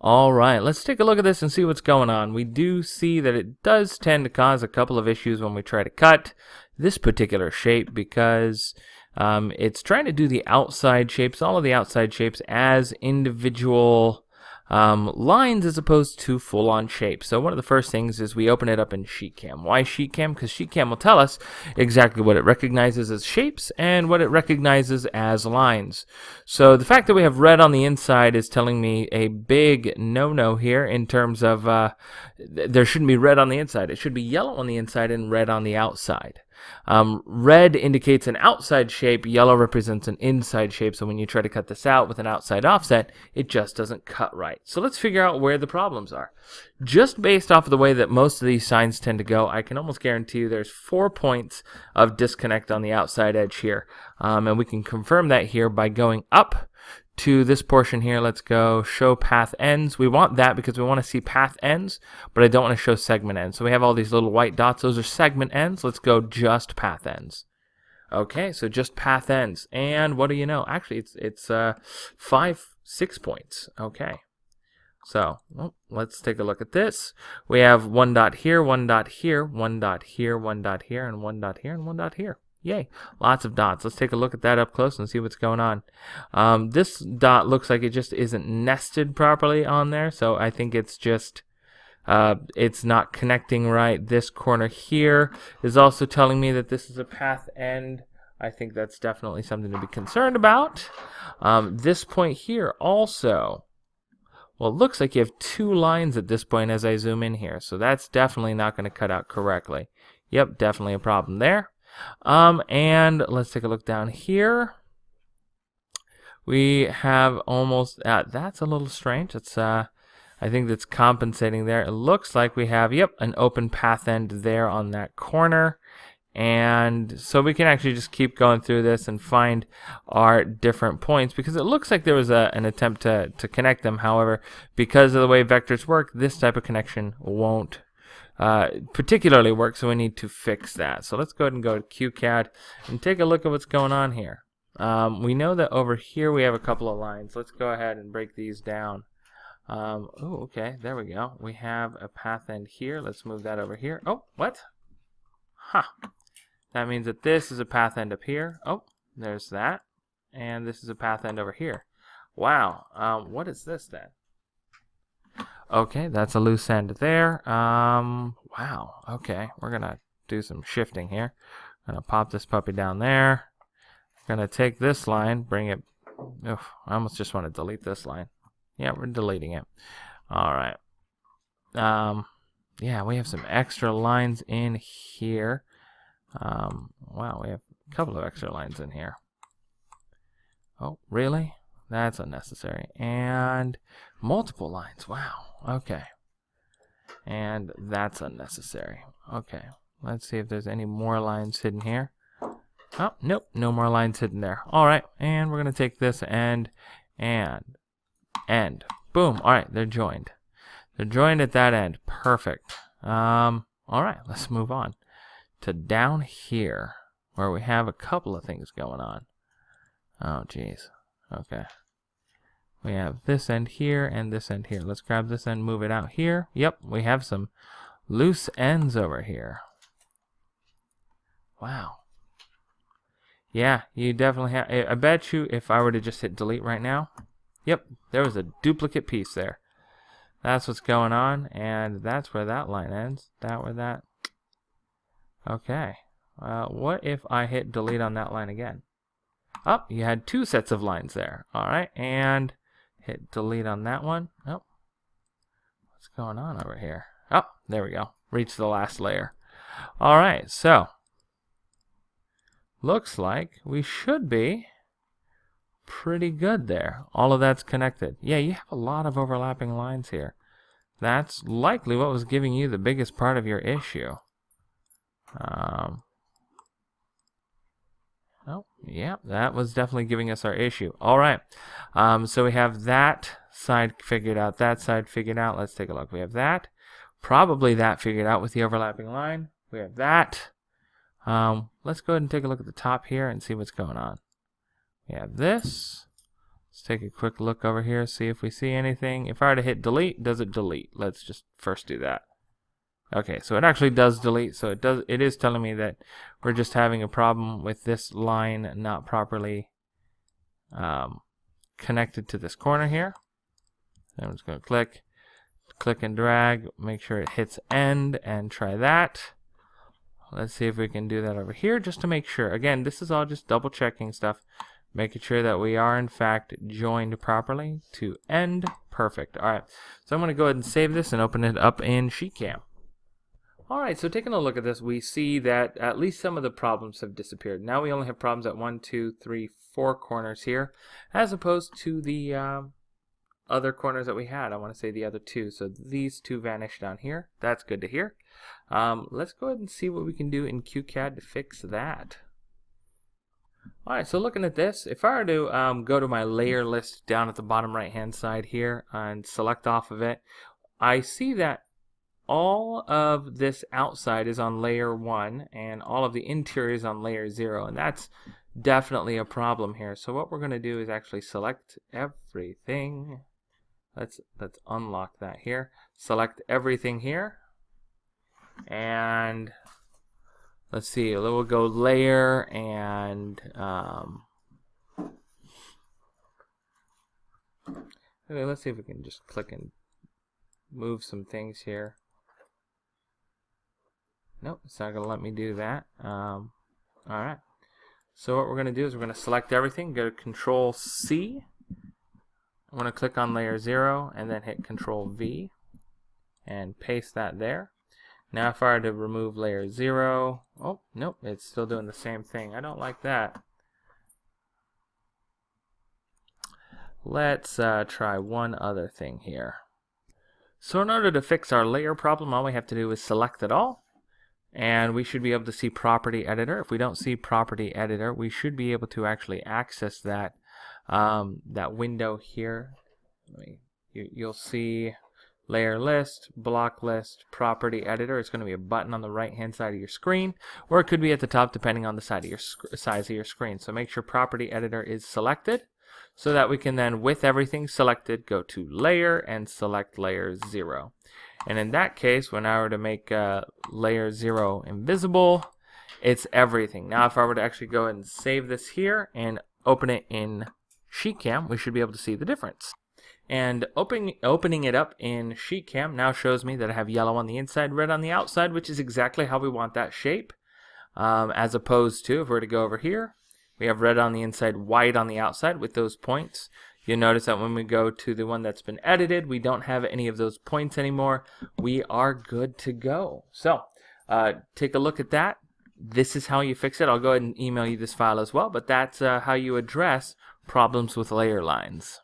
All right, let's take a look at this and see what's going on. We do see that it does tend to cause a couple of issues when we try to cut this particular shape because it's trying to do the outside shapes, all of the outside shapes as individual lines as opposed to full-on shapes. So one of the first things is we open it up in SheetCam. Why SheetCam? Because SheetCam will tell us exactly what it recognizes as shapes and what it recognizes as lines. So the fact that we have red on the inside is telling me a big no-no here in terms of there shouldn't be red on the inside. It should be yellow on the inside and red on the outside. Red indicates an outside shape, yellow represents an inside shape, so when you try to cut this out with an outside offset, it just doesn't cut right. So let's figure out where the problems are. Just based off of the way that most of these signs tend to go, I can almost guarantee you there's 4 points of disconnect on the outside edge here. And we can confirm that here by going up to this portion here. Let's go show path ends. We want that because we want to see path ends, but I don't want to show segment ends. So we have all these little white dots. Those are segment ends. Let's go just path ends. Okay, so just path ends. And what do you know? Actually, it's 6 points. Okay. So let's take a look at this. We have 1 dot here, 1 dot here, 1 dot here, 1 dot here, and 1 dot here, and 1 dot here. Yay, lots of dots. Let's take a look at that up close and see what's going on. This dot looks like it just isn't nested properly on there, so I think it's just it's not connecting right. This corner here is also telling me that this is a path end. I think that's definitely something to be concerned about. This point here also, well, it looks like you have 2 lines at this point as I zoom in here, so that's definitely not going to cut out correctly. Yep, definitely a problem there. And let's take a look down here. We have almost, that's a little strange. It's, I think that's compensating there. It looks like we have, yep, an open path end there on that corner. And so we can actually just keep going through this and find our different points because it looks like there was an attempt to connect them. However, because of the way vectors work, this type of connection won't particularly work, so we need to fix that. So let's go ahead and go to QCAD and take a look at what's going on here. We know that over here we have a couple of lines. Let's go ahead and break these down. Oh, okay, there we go. We have a path end here. Let's move that over here. Oh, what? Huh. That means that this is a path end up here. Oh, there's that. And this is a path end over here. Wow. What is this then? Okay, that's a loose end there. Wow. Okay, we're going to do some shifting here. I'm going to pop this puppy down there. I'm going to take this line, bring it. Oof, I almost just want to delete this line. Yeah, we're deleting it. All right. Yeah, we have some extra lines in here. Wow, we have a couple of extra lines in here. Oh, really? That's unnecessary. And multiple lines. Wow. Okay. And that's unnecessary. Okay. Let's see if there's any more lines hidden here. Oh, nope. No more lines hidden there. All right. And we're going to take this end and end. Boom. All right. They're joined. They're joined at that end. Perfect. All right. Let's move on to down here where we have a couple of things going on. Oh, geez. Okay. We have this end here and this end here. Let's grab this end, move it out here. Yep, we have some loose ends over here. Wow. Yeah, you definitely have. I bet you if I were to just hit delete right now, yep, there was a duplicate piece there. That's what's going on, and that's where that line ends. That where that. Okay. What if I hit delete on that line again? Oh, you had 2 sets of lines there. All right, and hit delete on that one. Oh, what's going on over here? Oh, there we go. Reach the last layer. All right, so looks like we should be pretty good there. All of that's connected. Yeah, you have a lot of overlapping lines here. That's likely what was giving you the biggest part of your issue. Oh, yeah, that was definitely giving us our issue. All right, so we have that side figured out, that side figured out. Let's take a look. We have that, probably that figured out with the overlapping line. We have that. Let's go ahead and take a look at the top here and see what's going on. We have this. Let's take a quick look over here, see if we see anything. If I were to hit delete, does it delete? Let's just first do that. Okay, so it actually does delete, so it is telling me that we're just having a problem with this line not properly connected to this corner here. So I'm just going to click and drag, make sure it hits end, and try that. Let's see if we can do that over here just to make sure. Again, this is all just double checking stuff, making sure that we are in fact joined properly to end. Perfect. Alright, so I'm going to go ahead and save this and open it up in SheetCam. Alright, so taking a look at this, we see that at least some of the problems have disappeared. Now we only have problems at 1, 2, 3, 4 corners here, as opposed to the other corners that we had. I want to say the other 2. So these 2 vanish down here. That's good to hear. Let's go ahead and see what we can do in QCAD to fix that. Alright, so looking at this, if I were to go to my layer list down at the bottom right hand side here and select off of it, I see that all of this outside is on layer 1 and all of the interior is on layer 0, and that's definitely a problem here. So what we're going to do is actually select everything. Let's unlock that here. Select everything here, and let's see, we'll go layer and okay, let's see if we can just click and move some things here. Nope, it's not going to let me do that. Alright, so what we're going to do is we're going to select everything, go to Control C. I'm going to click on layer 0 and then hit Control V and paste that there. Now if I were to remove layer 0, oh, nope, it's still doing the same thing. I don't like that. Let's try one other thing here. So in order to fix our layer problem, all we have to do is select it all, and we should be able to see Property Editor. If we don't see Property Editor, we should be able to actually access that that window here. You'll see Layer List, Block List, Property Editor. It's going to be a button on the right hand side of your screen, or it could be at the top depending on the size of your screen. So make sure Property Editor is selected, so that we can then, with everything selected, go to Layer and select Layer 0. And in that case, when I were to make Layer 0 invisible, it's everything. Now if I were to actually go ahead and save this here and open it in SheetCam, we should be able to see the difference. And opening it up in SheetCam now shows me that I have yellow on the inside, red on the outside, which is exactly how we want that shape. As opposed to, if we were to go over here, we have red on the inside, white on the outside with those points. You'll notice that when we go to the one that's been edited, we don't have any of those points anymore. We are good to go. So take a look at that. This is how you fix it. I'll go ahead and email you this file as well, but that's how you address problems with layer lines.